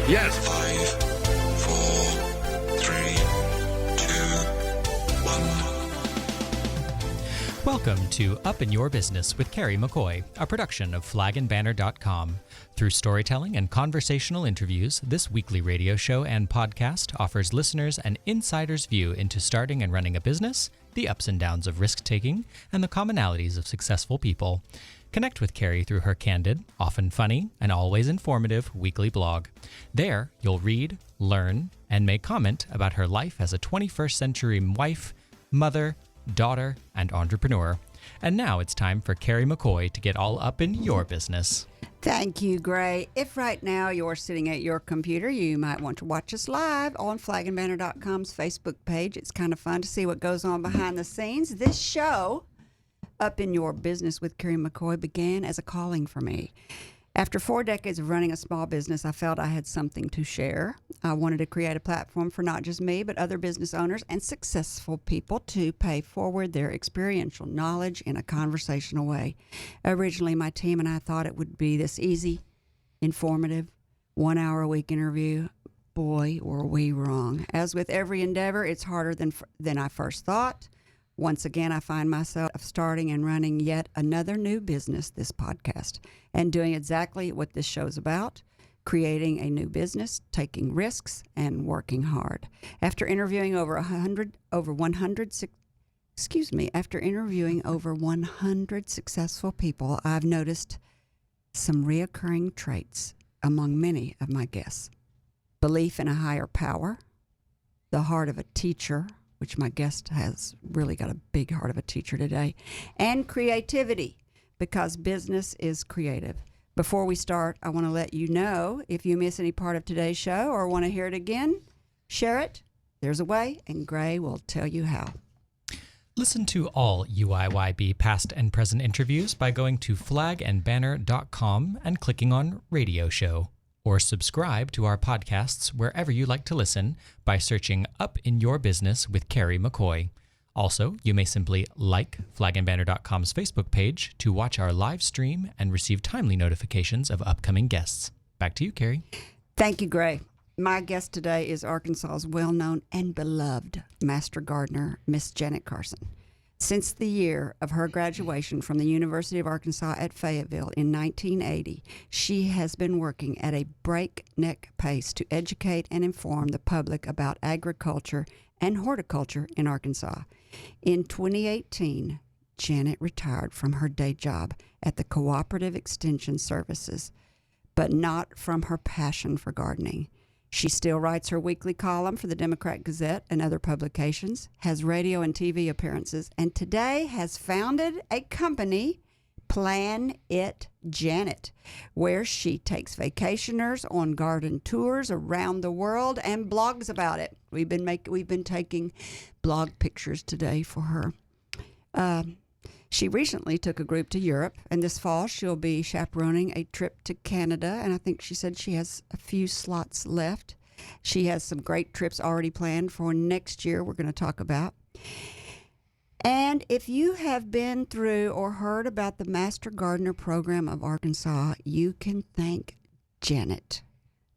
Yes. 5, 4, 3, 2, 1. Welcome to Up in Your Business with Kerry McCoy, a production of flagandbanner.com. Through storytelling and conversational interviews, this weekly radio show and podcast offers listeners an insider's view into starting and running a business, the ups and downs of risk-taking, and the commonalities of successful people. Connect with Kerry through her candid, often funny, and always informative weekly blog. There, you'll read, learn, and make comment about her life as a 21st century wife, mother, daughter, and entrepreneur. And now it's time for Kerry McCoy to get all up in your business. Thank you, Gray. If right now you're sitting at your computer, you might want to watch us live on flagandbanner.com's Facebook page. It's kind of fun to see what goes on behind the scenes. This show, Up in Your Business with Kerry McCoy, began as a calling for me. After 4 decades of running a small business, I felt I had something to share. I wanted to create a platform for not just me, but other business owners and successful people to pay forward their experiential knowledge in a conversational way. Originally, my team and I thought it would be this easy, informative, 1 hour a week interview. Boy, were we wrong. As with every endeavor, it's harder than I first thought. Once again, I find myself starting and running yet another new business, this podcast, and doing exactly what this show's about, creating a new business, taking risks, and working hard. After interviewing over 100 successful people, I've noticed some reoccurring traits among many of my guests. Belief in a higher power, the heart of a teacher, which my guest has really got a big heart of a teacher today, and creativity, because business is creative. Before we start, I want to let you know, if you miss any part of today's show or want to hear it again, share it. There's a way, and Gray will tell you how. Listen to all UIYB past and present interviews by going to flagandbanner.com and clicking on Radio Show. Or subscribe to our podcasts wherever you like to listen by searching Up in Your Business with Kerry McCoy. Also, you may simply like flagandbanner.com's Facebook page to watch our live stream and receive timely notifications of upcoming guests. Back to you, Kerry. Thank you, Gray. My guest today is Arkansas's well-known and beloved Master Gardener, Miss Janet Carson. Since the year of her graduation from the University of Arkansas at Fayetteville in 1980, she has been working at a breakneck pace to educate and inform the public about agriculture and horticulture in Arkansas. In 2018, Janet retired from her day job at the Cooperative Extension Services, but not from her passion for gardening. She still writes her weekly column for the Democrat Gazette and other publications, has radio and TV appearances, and today has founded a company, Planit Janet, where she takes vacationers on garden tours around the world and blogs about it. We've been taking blog pictures today for her. She recently took a group to Europe, and this fall she'll be chaperoning a trip to Canada, and I think she said she has a few slots left. She has some great trips already planned for next year we're going to talk about. And if you have been through or heard about the Master Gardener Program of Arkansas, you can thank Janet,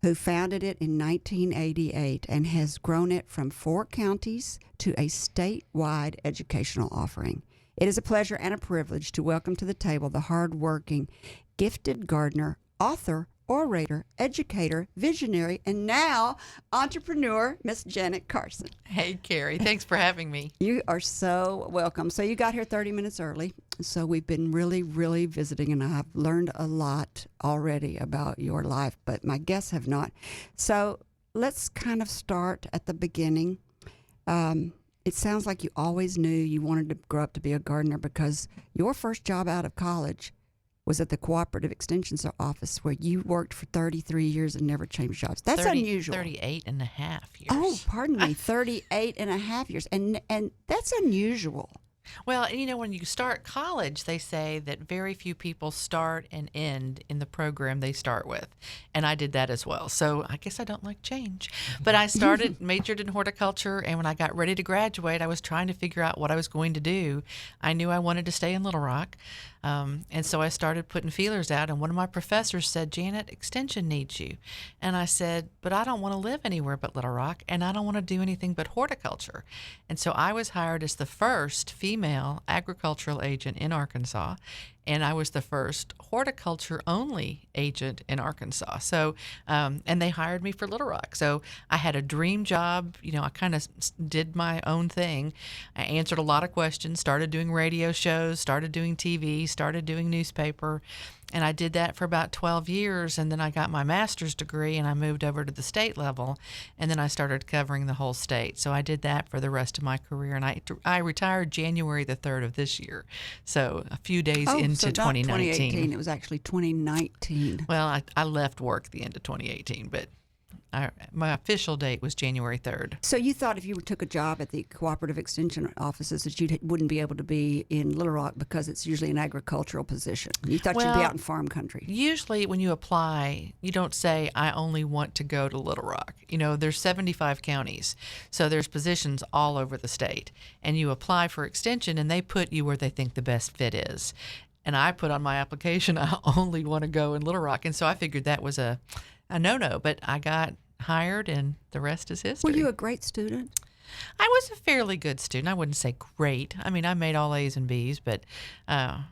who founded it in 1988 and has grown it from 4 counties to a statewide educational offering. It is a pleasure and a privilege to welcome to the table the hardworking, gifted gardener, author, orator, educator, visionary, and now entrepreneur, Miss Janet Carson. Hey, Kerry. Thanks for having me. You are so welcome. So you got here 30 minutes early. So we've been really, really visiting, and I've learned a lot already about your life, but my guests have not. So let's kind of start at the beginning. It sounds like you always knew you wanted to grow up to be a gardener, because your first job out of college was at the Cooperative Extension Office, where you worked for 33 years and never changed jobs. That's unusual. 38 and a half years. Oh, pardon me, 38 and a half years. And that's unusual. Well, when you start college, they say that very few people start and end in the program they start with. And I did that as well. So I guess I don't like change. But I majored in horticulture, and when I got ready to graduate, I was trying to figure out what I was going to do. I knew I wanted to stay in Little Rock. And so I started putting feelers out, and one of my professors said, "Janet, Extension needs you." And I said, "But I don't want to live anywhere but Little Rock, and I don't want to do anything but horticulture." And so I was hired as the first female agricultural agent in Arkansas, and I was the first horticulture-only agent in Arkansas. So, and they hired me for Little Rock. So I had a dream job. I kind of did my own thing. I answered a lot of questions, started doing radio shows, started doing TV, started doing newspaper. And I did that for about 12 years, and then I got my master's degree, and I moved over to the state level, and then I started covering the whole state. So I did that for the rest of my career, and I retired January the 3rd of this year, so a few days into so not 2019. 2018, it was actually 2019. Well, I left work at the end of 2018, but my official date was January 3rd. So you thought if you took a job at the Cooperative Extension offices that you wouldn't be able to be in Little Rock because it's usually an agricultural position. You thought you'd be out in farm country. Usually when you apply, you don't say, "I only want to go to Little Rock." There's 75 counties, so there's positions all over the state. And you apply for extension, and they put you where they think the best fit is. And I put on my application, "I only want to go in Little Rock." And so I figured that was a no-no, but I got hired, and the rest is history. Were you a great student? I was a fairly good student. I wouldn't say great. I mean, I made all A's and B's, but, I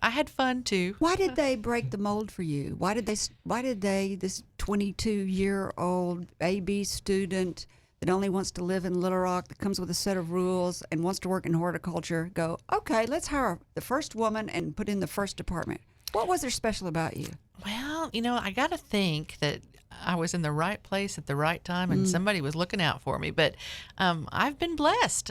had fun too. Why did they break the mold for you? Why did this 22-year-old AB student that only wants to live in Little Rock, that comes with a set of rules and wants to work in horticulture, go, okay, let's hire the first woman and put in the first department? What was there special about you? Well, I got to think that I was in the right place at the right time, and somebody was looking out for me. But I've been blessed.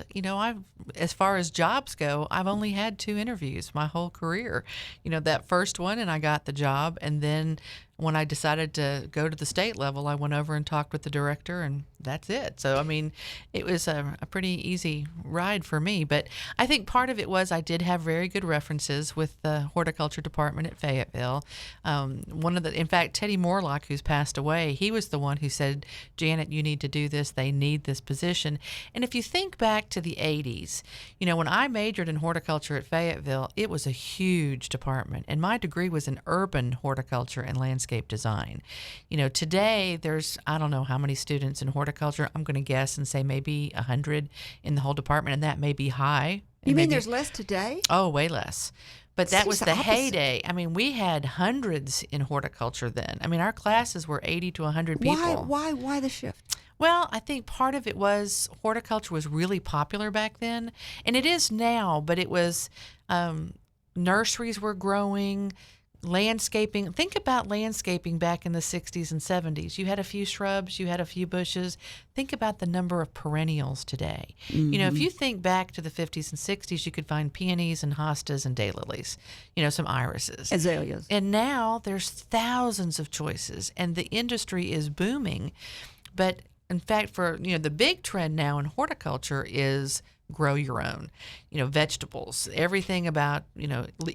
As far as jobs go, I've only had 2 interviews my whole career. That first one, and I got the job. And then when I decided to go to the state level, I went over and talked with the director, and that's it. So, I mean, it was a pretty easy ride for me. But I think part of it was I did have very good references with the horticulture department at Fayetteville. In fact, Teddy Morlock, who's passed away, he was the one who said, "Janet, you need to do this. They need this position." And if you think back to the 80s, when I majored in horticulture at Fayetteville, it was a huge department. And my degree was in urban horticulture and landscape design. Today there's, I don't know how many students in horticulture. I'm going to guess and say maybe 100 in the whole department, and that may be high. You mean there's less today? Oh, way less. But that was the opposite. heyday. I mean, we had hundreds in horticulture then. I mean, our classes were 80 to 100 people. Why the shift? Well, I think part of it was horticulture was really popular back then, and it is now, but it was nurseries were growing, landscaping. Think about landscaping back in the 60s and 70s. You had a few shrubs, you had a few bushes. Think about the number of perennials today. If you think back to the 50s and 60s, you could find peonies and hostas and daylilies, some irises. Azaleas. And now there's thousands of choices, and the industry is booming. But in fact, for the big trend now in horticulture is grow your own, vegetables, everything about,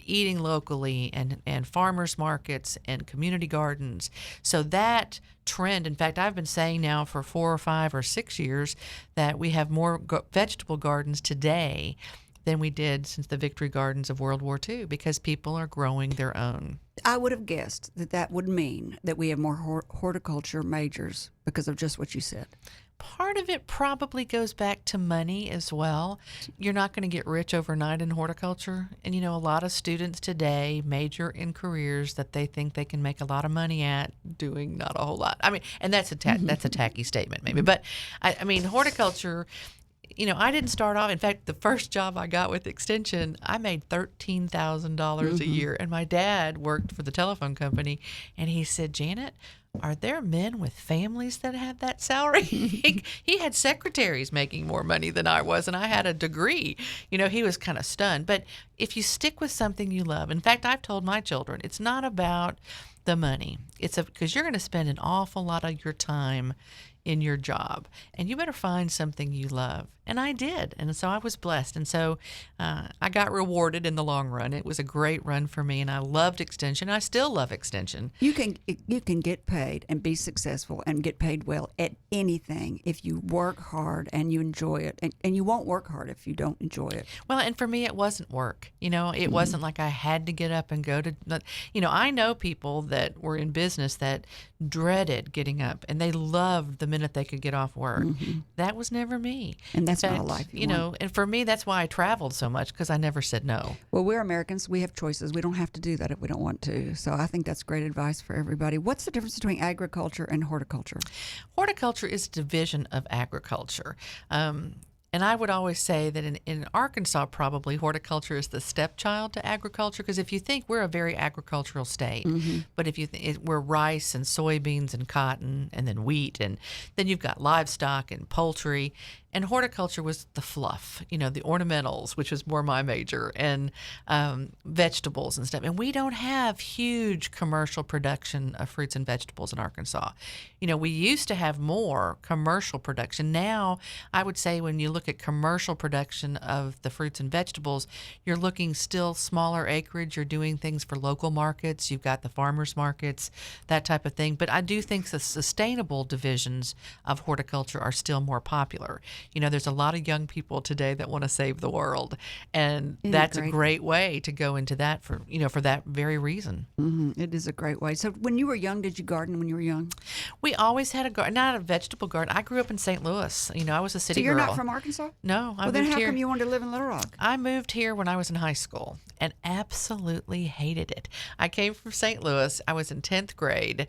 eating locally and farmers markets and community gardens. So that trend, in fact, I've been saying now for 4 or 5 or 6 years that we have more vegetable gardens today than we did since the Victory Gardens of World War II, because people are growing their own. I would have guessed that would mean that we have more horticulture majors because of just what you said. Part of it probably goes back to money as well. You're not going to get rich overnight in horticulture. And, a lot of students today major in careers that they think they can make a lot of money at doing not a whole lot. I mean, and that's a tacky statement maybe. But, I mean, horticulture, I didn't start off. In fact, the first job I got with Extension, I made $13,000 a year. And my dad worked for the telephone company, and he said, "Janet, are there men with families that have that salary?" He had secretaries making more money than I was, and I had a degree. He was kind of stunned. But if you stick with something you love, in fact, I've told my children, it's not about the money. It's because you're going to spend an awful lot of your time in your job, and you better find something you love. And I did. And so I was blessed. And so I got rewarded in the long run. It was a great run for me, and I loved extension. I still love extension. You can get paid and be successful and get paid well at anything if you work hard and you enjoy it. And you won't work hard if you don't enjoy it. Well, and for me, it wasn't work. It wasn't like I had to get up and go to, I know people that were in business that dreaded getting up, and they loved the minute they could get off work. That was never me. And that's not a life you want. And for me, that's why I traveled so much, because I never said no. Well, we're Americans. We have choices. We don't have to do that if we don't want to. So I think that's great advice for everybody. What's the difference between agriculture and horticulture? Horticulture is a division of agriculture. And I would always say that in Arkansas, probably horticulture is the stepchild to agriculture, because if you think we're a very agricultural state, but if you we're rice and soybeans and cotton and then wheat, and then you've got livestock and poultry. And horticulture was the fluff, the ornamentals, which was more my major, and vegetables and stuff. And we don't have huge commercial production of fruits and vegetables in Arkansas. We used to have more commercial production. Now, I would say when you look at commercial production of the fruits and vegetables, you're looking still smaller acreage. You're doing things for local markets. You've got the farmers markets, that type of thing. But I do think the sustainable divisions of horticulture are still more popular. There's a lot of young people today that want to save the world, and that's a great way to go into that for that very reason. It is a great way. So when you were young, did you garden when you were young? We always had a garden, not a vegetable garden. I grew up in St. Louis. I was a city girl. So you're not from Arkansas? No, I moved moved then how here. Come you wanted to live in Little Rock? I moved here when I was in high school and absolutely hated it. I came from St. Louis. I was in 10th grade.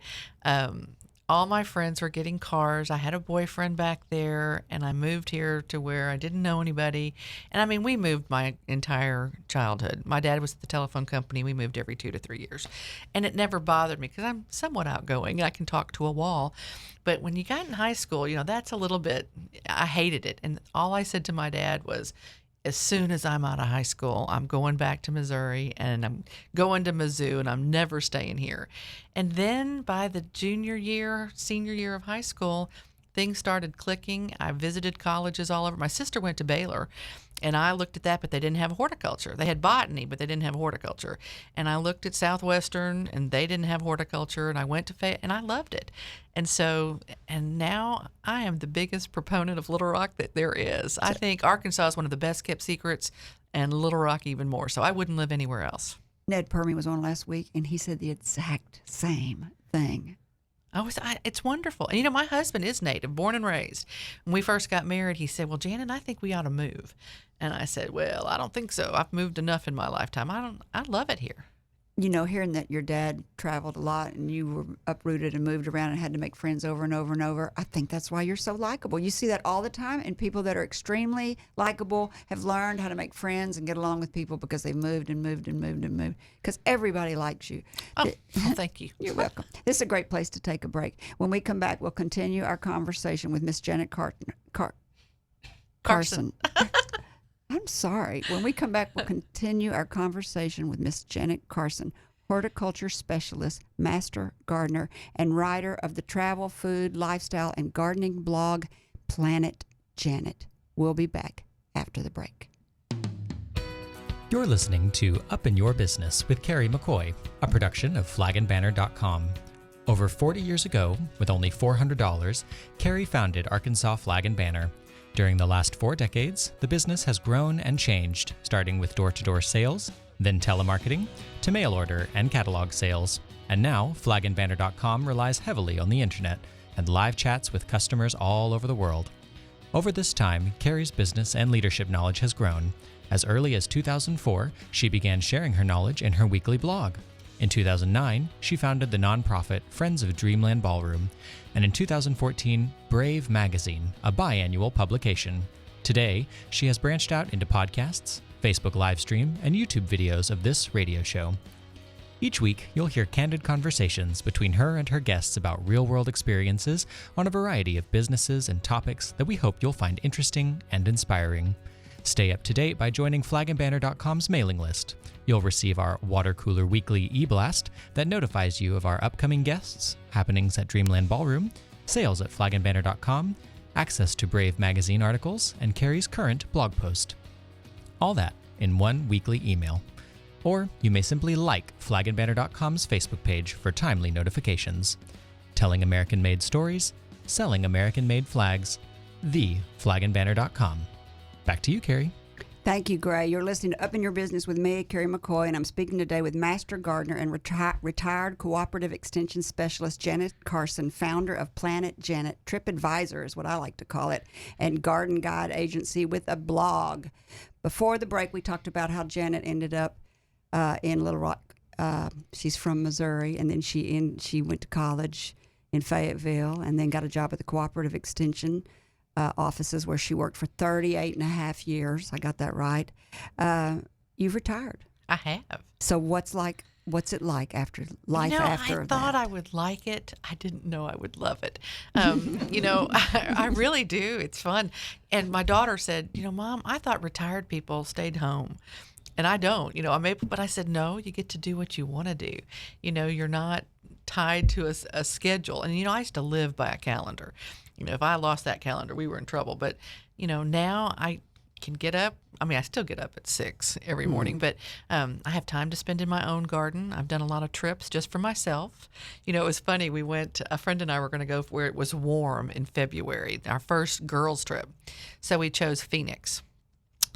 All my friends were getting cars. I had a boyfriend back there, and I moved here to where I didn't know anybody. And we moved my entire childhood. My dad was at the telephone company. We moved every 2 to 3 years. And it never bothered me because I'm somewhat outgoing. I can talk to a wall. But when you got in high school, that's a little bit, I hated it. And all I said to my dad was, as soon as I'm out of high school, I'm going back to Missouri, and I'm going to Mizzou, and I'm never staying here. And then by the senior year of high school, things started clicking. I visited colleges all over. My sister went to Baylor, and I looked at that, but they didn't have horticulture. They had botany, but they didn't have horticulture. And I looked at Southwestern, and they didn't have horticulture, and I went to Fayette, and I loved it. And now I am the biggest proponent of Little Rock that there is. I think Arkansas is one of the best kept secrets, and Little Rock even more. So I wouldn't live anywhere else. Ned Permy was on last week, and he said the exact same thing. It's wonderful. And my husband is native, born and raised. When we first got married, he said, well, Janet, I think we ought to move. And I said, well, I don't think so. I've moved enough in my lifetime. I love it here. Hearing that your dad traveled a lot and you were uprooted and moved around and had to make friends over and over and over, I think that's why you're so likable. You see that all the time, and people that are extremely likable have learned how to make friends and get along with people because they've moved and moved and moved and moved, because everybody likes you. Oh, thank you. You're welcome. This is a great place to take a break. When we come back, we'll continue our conversation with Miss Janet Carson. I'm sorry. When we come back, we'll continue our conversation with Miss Janet Carson, horticulture specialist, master gardener, and writer of the travel, food, lifestyle, and gardening blog, Planit Janet. We'll be back after the break. You're listening to Up in Your Business with Kerry McCoy, a production of flagandbanner.com. Over 40 years ago, with only $400, Kerry founded Arkansas Flag and Banner. During the last 4 decades, the business has grown and changed, starting with door-to-door sales, then telemarketing, to mail order and catalog sales. And now, flagandbanner.com relies heavily on the internet and live chats with customers all over the world. Over this time, Kerry's business and leadership knowledge has grown. As early as 2004, she began sharing her knowledge in her weekly blog. In 2009, she founded the nonprofit Friends of Dreamland Ballroom, and in 2014, Brave Magazine, a biannual publication. Today, she has branched out into podcasts, Facebook live stream, and YouTube videos of this radio show. Each week, you'll hear candid conversations between her and her guests about real-world experiences on a variety of businesses and topics that we hope you'll find interesting and inspiring. Stay up to date by joining flagandbanner.com's mailing list. You'll receive our Water Cooler Weekly e-blast that notifies you of our upcoming guests, happenings at Dreamland Ballroom, sales at flagandbanner.com, access to Brave magazine articles, and Kerry's current blog post. All that in one weekly email. Or you may simply like flagandbanner.com's Facebook page for timely notifications. Telling American-made stories, selling American-made flags, theflagandbanner.com. Back to you, Kerry. Thank you, Gray. You're listening to Up in Your Business with me, Kerry McCoy, and I'm speaking today with Master Gardener and retired Cooperative Extension Specialist Janet Carson, founder of Planit Janet, Trip Advisor is what I like to call it, and Garden Guide Agency with a blog. Before the break, we talked about how Janet ended up in Little Rock. She's from Missouri, and then she went to college in Fayetteville and then got a job at the Cooperative Extension offices where she worked for 38 and a half years. I got that right. You've retired. I have. So what's it like after life after I thought that? I would like it. I didn't know I would love it. I really do. It's fun. And my daughter said, Mom, I thought retired people stayed home. And I don't, but I said, no, you get to do what you want to do. You're not tied to a schedule. And, I used to live by a calendar. If I lost that calendar, we were in trouble. But, now I can get up. I mean, I still get up at 6 every morning, but I have time to spend in my own garden. I've done a lot of trips just for myself. It was funny. A friend and I were going to go where it was warm in February, our first girls trip. So we chose Phoenix.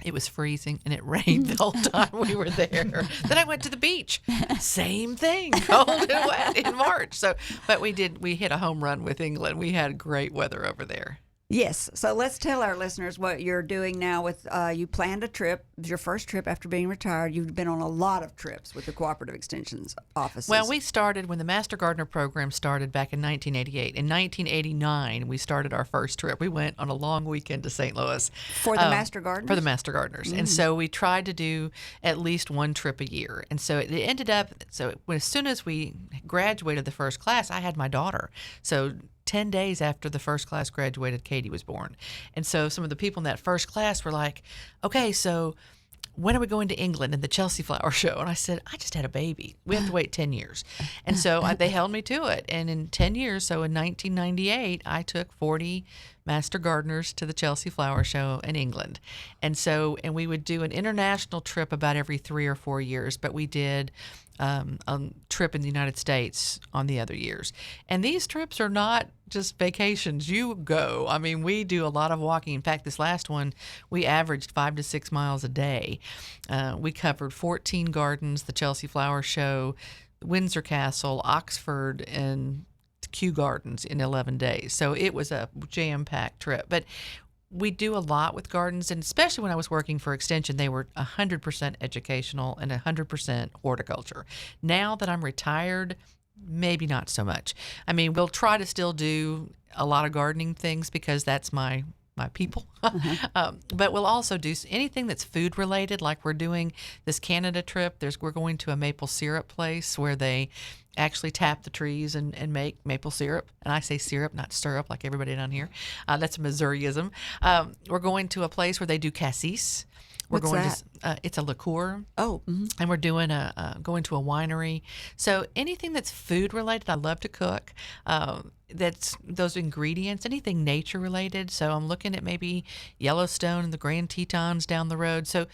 It was freezing and it rained the whole time we were there. Then I went to the beach. Same thing, cold and wet in March. But we hit a home run with England. We had great weather over there. Yes. So let's tell our listeners what you're doing now with, you planned a trip. It was your first trip after being retired. You've been on a lot of trips with the Cooperative Extension's offices. Well, we started when the Master Gardener program started back in 1988. In 1989, we started our first trip. We went on a long weekend to St. Louis. For the Master Gardeners? For the Master Gardeners. And so we tried to do at least one trip a year. And so it ended up, as soon as we graduated the first class, I had my daughter. So 10 days after the first class graduated, Katie was born. And so some of the people in that first class were like, okay, so when are we going to England and the Chelsea Flower Show? And I said, I just had a baby. We have to wait 10 years. And so they held me to it. And in 10 years, so in 1998, I took 40 Master Gardeners to the Chelsea Flower Show in England. And we would do an international trip about every 3 or 4 years, but we did a trip in the United States on the other years. And these trips are not just vacations. You go. I mean, we do a lot of walking. In fact, this last one, we averaged 5 to 6 miles a day. We covered 14 gardens, the Chelsea Flower Show, Windsor Castle, Oxford, and Kew Gardens in 11 days. So it was a jam-packed trip. But we do a lot with gardens, and especially when I was working for Extension, they were 100% educational and 100% horticulture. Now that I'm retired, maybe not so much. I mean, we'll try to still do a lot of gardening things because that's my people. But we'll also do anything that's food related, like we're doing this Canada trip. We're going to a maple syrup place where they actually tap the trees and make maple syrup. And I say syrup, not syrup, like everybody down here. That's a Missouriism. We're going to a place where they do cassis. What's that? It's a liqueur. Oh. And we're doing going to a winery. So anything that's food related, I love to cook. That's those ingredients, anything nature related. So I'm looking at maybe Yellowstone and the Grand Tetons down the road. So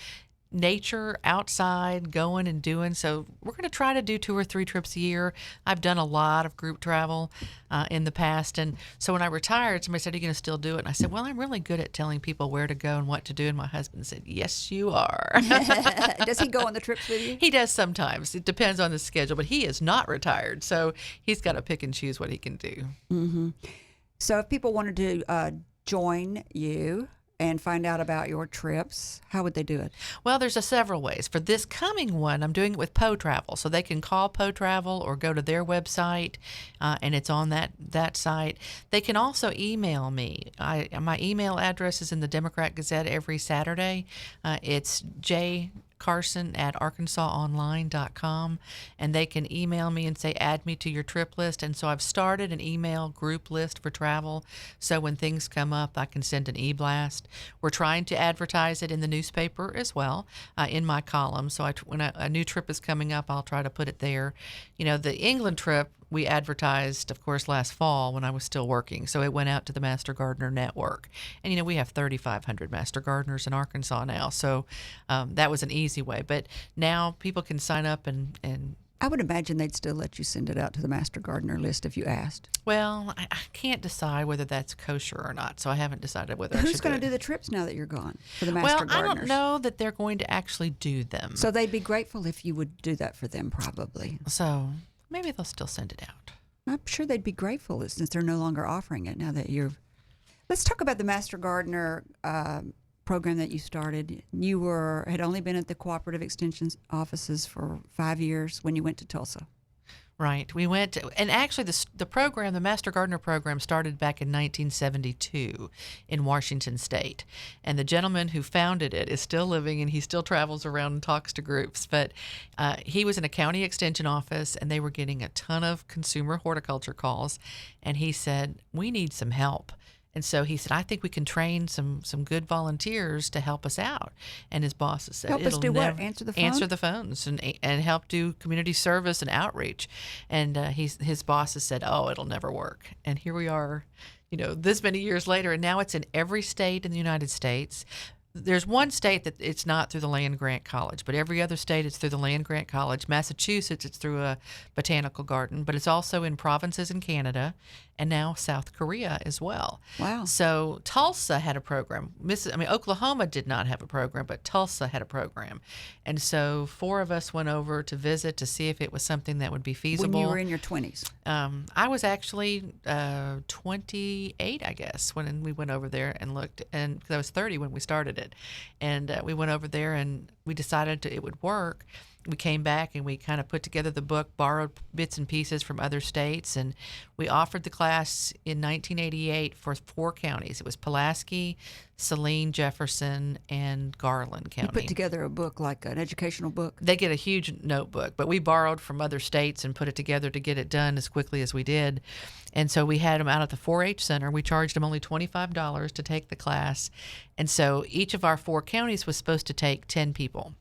nature, outside, going and doing. So we're going to try to do 2 or 3 trips a year. I've done a lot of group travel in the past. And so when I retired, somebody said, are you going to still do it? And I said, well, I'm really good at telling people where to go and what to do. And my husband said, yes, you are. Does he go on the trips with you? He does sometimes. It depends on the schedule, but he is not retired. So he's got to pick and choose what he can do. Mm-hmm. So if people wanted to join you and find out about your trips, how would they do it? Well, there's several ways. For this coming one, I'm doing it with Poe Travel. So they can call Poe Travel or go to their website, and it's on that site. They can also email me. My email address is in the Democrat Gazette every Saturday. It's Carson@arkansasonline.com, and they can email me and say, add me to your trip list. And so I've started an email group list for travel, so when things come up, I can send an e-blast. We're trying to advertise it in the newspaper as well, in my column. So when a new trip is coming up, I'll try to put it there. The England trip, we advertised, of course, last fall when I was still working. So it went out to the Master Gardener Network. And, we have 3,500 Master Gardeners in Arkansas now. So that was an easy way. But now people can sign up and I would imagine they'd still let you send it out to the Master Gardener list if you asked. well, I can't decide whether that's kosher or not. So I haven't decided whether I should Who's going to do do the trips now that you're gone for the it. Master Well, I Gardeners? don't know that they're going to actually do them. So they'd be grateful if you would do that for them, probably. So maybe they'll still send it out. I'm sure they'd be grateful since they're no longer offering it now that you're. Let's talk about the Master Gardener program that you started. You had only been at the Cooperative Extension offices for 5 years when you went to Tulsa. Right. We went, and actually the program, the Master Gardener program, started back in 1972 in Washington State. And the gentleman who founded it is still living, and he still travels around and talks to groups. But he was in a county extension office, and they were getting a ton of consumer horticulture calls. And he said, we need some help. And so he said, I think we can train some good volunteers to help us out. And his bosses said, Help us do what? Answer the phone? Answer the phones and help do community service and outreach. And his bosses said, oh, it'll never work. And here we are, this many years later, and now it's in every state in the United States. There's one state that it's not through the Land Grant College, but every other state it's through the Land Grant College. Massachusetts, it's through a botanical garden, but it's also in provinces in Canada and now South Korea as well. Wow. So Tulsa had a program. Oklahoma did not have a program, but Tulsa had a program. And so 4 of us went over to visit to see if it was something that would be feasible. When you were in your 20s. I was actually 28, I guess, when we went over there and looked. And 'cause I was 30 when we started it. And we went over there and we decided it would work. We came back and we kind of put together the book, borrowed bits and pieces from other states, and we offered the class in 1988 for 4 counties. It was Pulaski, Saline, Jefferson, and Garland County. You put together a book, like an educational book? They get a huge notebook, but we borrowed from other states and put it together to get it done as quickly as we did. And so we had them out at the 4-H Center. We charged them only $25 to take the class. And so each of our 4 counties was supposed to take 10 people.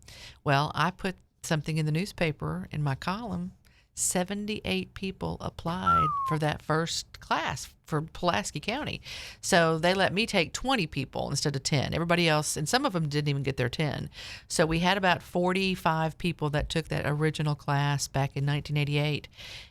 Well, I put something in the newspaper in my column. 78 people applied for that first class for Pulaski County. So they let me take 20 people instead of 10. Everybody else, and some of them didn't even get their 10. So we had about 45 people that took that original class back in 1988.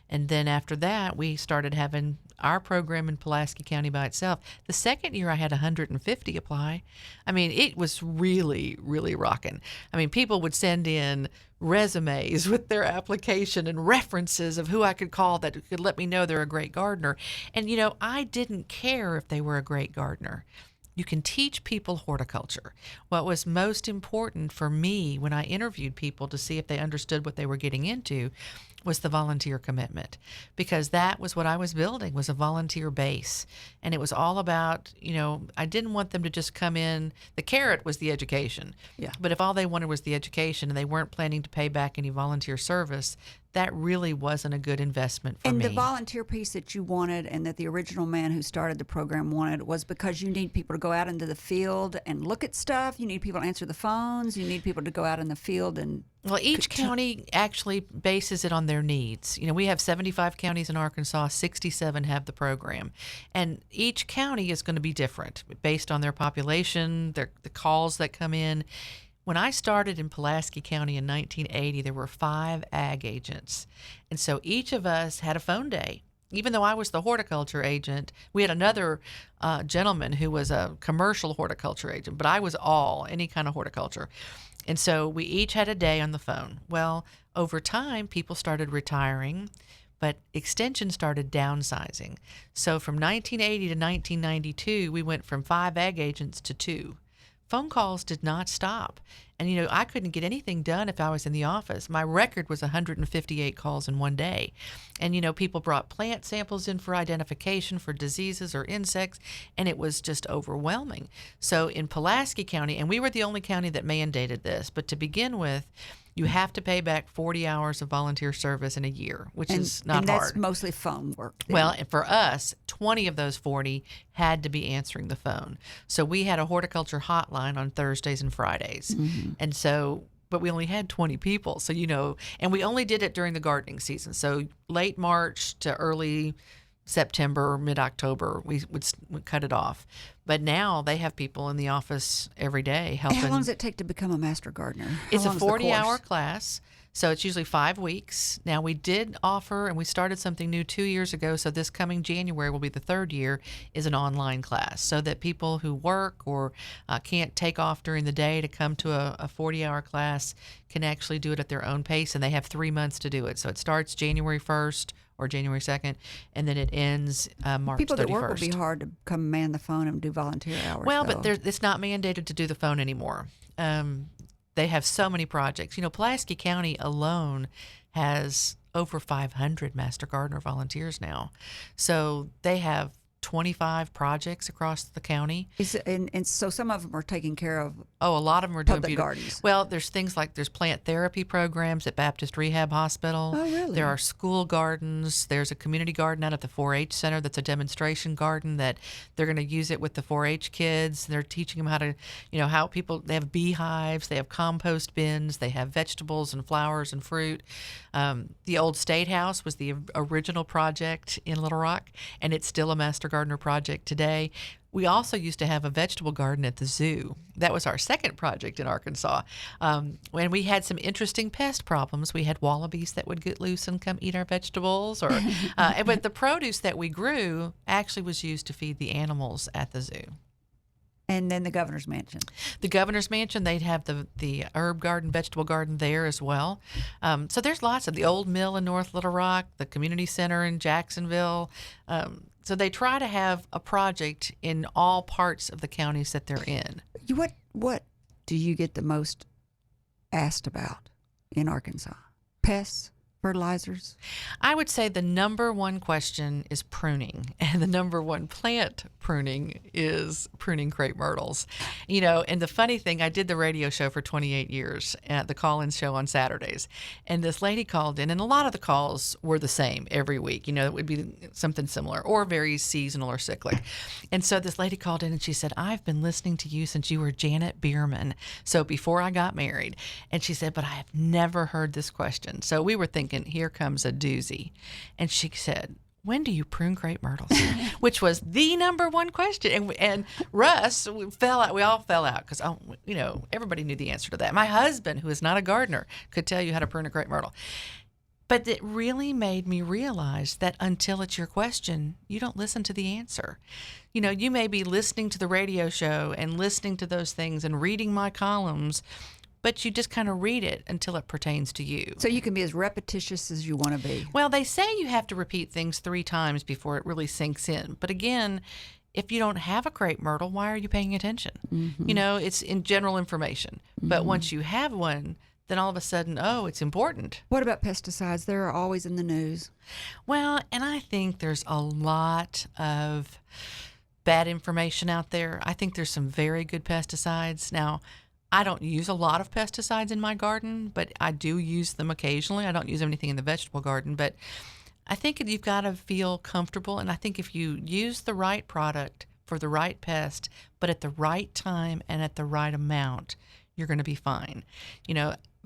And then after that, we started having our program in Pulaski County by itself. The second year, I had 150 apply. It was really, really rocking. People would send in resumes with their application and references of who I could call that could let me know they're a great gardener. And, I didn't care if they were a great gardener. You can teach people horticulture. What was most important for me when I interviewed people to see if they understood what they were getting into was the volunteer commitment, because that was what I was building, was a volunteer base. And it was all about, I didn't want them to just come in. The carrot was the education. Yeah. But if all they wanted was the education and they weren't planning to pay back any volunteer service, that really wasn't a good investment for me. And the volunteer piece that you wanted and that the original man who started the program wanted was because you need people to go out into the field and look at stuff. You need people to answer the phones. You need people to go out in the field and... Well, each county actually bases it on their needs. We have 75 counties in Arkansas, 67 have the program. And each county is going to be different based on their population, the calls that come in. When I started in Pulaski County in 1980, there were 5 ag agents. And so each of us had a phone day. Even though I was the horticulture agent, we had another gentleman who was a commercial horticulture agent, but I was any kind of horticulture. And so we each had a day on the phone. Well, over time, people started retiring, but Extension started downsizing. So from 1980 to 1992, we went from 5 ag agents to 2. Phone calls did not stop. And, I couldn't get anything done if I was in the office. My record was 158 calls in one day. And, people brought plant samples in for identification for diseases or insects, and it was just overwhelming. So in Pulaski County, and we were the only county that mandated this, but to begin with, you have to pay back 40 hours of volunteer service in a year, which is not hard. And that's mostly phone work. Then. Well, and for us, 20 of those 40 had to be answering the phone. So we had a horticulture hotline on Thursdays and Fridays. Mm-hmm. And so but we only had 20 people. So, and we only did it during the gardening season. So late March to early September, mid-October, we would cut it off. But now they have people in the office every day helping. How long does it take to become a master gardener? It's a 40-hour class. So it's usually 5 weeks. Now, we did offer, and we started something new 2 years ago, so this coming January will be the third year, is an online class, so that people who work or can't take off during the day to come to a 40-hour class can actually do it at their own pace, and they have 3 months to do it. So it starts January 1st or January 2nd, and then it ends March 31st. People that work would be hard to come man the phone and do volunteer hours. Well, but it's not mandated to do the phone anymore. They have so many projects. Pulaski County alone has over 500 Master Gardener volunteers now. So they have 25 projects across the county. And so some of them are taking care of a lot of them are doing public gardens. Well, there's things like there's plant therapy programs at Baptist Rehab Hospital. Oh, really? There are school gardens. There's a community garden out at the 4-H Center that's a demonstration garden that they're going to use it with the 4-H kids. They're teaching them how to, how they have beehives, they have compost bins, they have vegetables and flowers and fruit. The old State House was the original project in Little Rock, and it's still a Master Gardener project today. We also used to have a vegetable garden at the zoo. That was our second project in Arkansas. When we had some interesting pest problems, we had wallabies that would get loose and come eat our vegetables. But the produce that we grew actually was used to feed the animals at the zoo. And then the governor's mansion. The governor's mansion, they'd have the herb garden, vegetable garden there as well. So there's lots of the old mill in North Little Rock, the community center in Jacksonville. So they try to have a project in all parts of the counties that they're in. What do you get the most asked about in Arkansas? Pests? Fertilizers? I would say the number one question is pruning, and the number one plant pruning is pruning crepe myrtles. And the funny thing, I did the radio show for 28 years, the call-in show on Saturdays, and this lady called in, and a lot of the calls were the same every week. It would be something similar or very seasonal or cyclic. And so this lady called in and she said, I've been listening to you since you were Janet Bierman, so before I got married. And she said, but I have never heard this question. So we were thinking, here comes a doozy. And she said, when do you prune crepe myrtles? Which was the number one question. And Russ, we all fell out because, everybody knew the answer to that. My husband, who is not a gardener, could tell you how to prune a crepe myrtle. But it really made me realize that until it's your question, you don't listen to the answer. You may be listening to the radio show and listening to those things and reading my columns, but you just kind of read it until it pertains to you. So you can be as repetitious as you want to be. Well, they say you have to repeat things 3 times before it really sinks in. But again, if you don't have a crepe myrtle, why are you paying attention? Mm-hmm. It's in general information. Mm-hmm. But once you have one, then all of a sudden, it's important. What about pesticides? They're always in the news. Well, and I think there's a lot of bad information out there. I think there's some very good pesticides. Now, I don't use a lot of pesticides in my garden, but I do use them occasionally. I don't use anything in the vegetable garden, but I think you've got to feel comfortable. And I think if you use the right product for the right pest, but at the right time and at the right amount, you're going to be fine.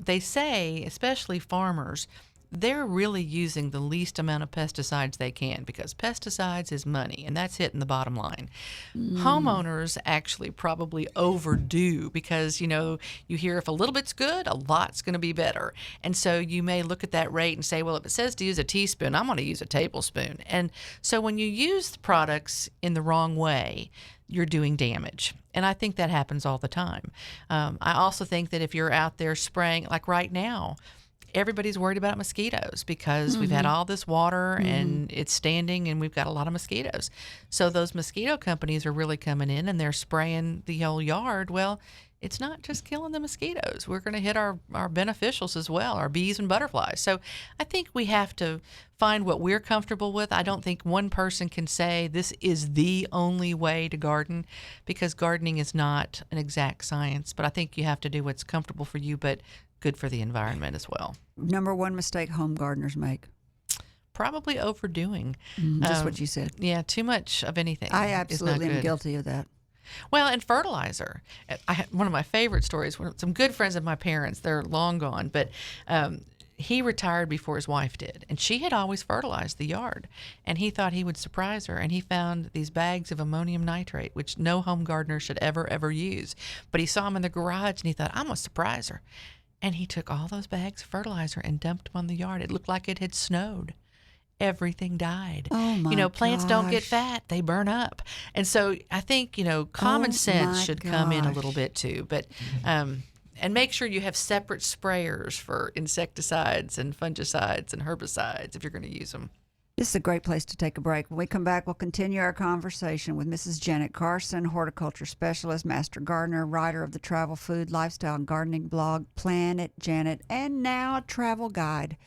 They say, especially farmers, they're really using the least amount of pesticides they can because pesticides is money, and that's hitting the bottom line. Homeowners actually probably overdo because, you hear if a little bit's good, a lot's going to be better. And so you may look at that rate and say, well, if it says to use a teaspoon, I'm going to use a tablespoon. And so when you use the products in the wrong way, you're doing damage. And I think that happens all the time. I also think that if you're out there spraying, like right now, everybody's worried about mosquitoes because we've had all this water and it's standing and we've got a lot of mosquitoes. So those mosquito companies are really coming in and they're spraying the whole yard. Well, it's not just killing the mosquitoes. We're going to hit our beneficials as well, our bees and butterflies. So I think we have to find what we're comfortable with. I don't think one person can say this is the only way to garden because gardening is not an exact science. But I think you have to do what's comfortable for you, but good for the environment as well. Number one mistake home gardeners make? Probably overdoing. Just what you said. Yeah, too much of anything. I absolutely am guilty of that. Well, and fertilizer. One of my favorite stories, some good friends of my parents, they're long gone, but he retired before his wife did, and she had always fertilized the yard, and he thought he would surprise her, and he found these bags of ammonium nitrate, which no home gardener should ever use. But he saw them in the garage, and he thought, I'm going to surprise her. And he took all those bags of fertilizer and dumped them on the yard. It looked like it had snowed. Everything died. Oh my plants don't get gosh. fat, they burn up. And so I think, common Oh sense my should come in a little gosh. bit too. But and make sure you have separate sprayers for insecticides and fungicides and herbicides if you're going to use them. This is a great place to take a break. When we come back, we'll continue our conversation with Mrs. Janet Carson, horticulture specialist, master gardener, writer of the travel, food, lifestyle, and gardening blog, Planit, Janet, and now a travel guide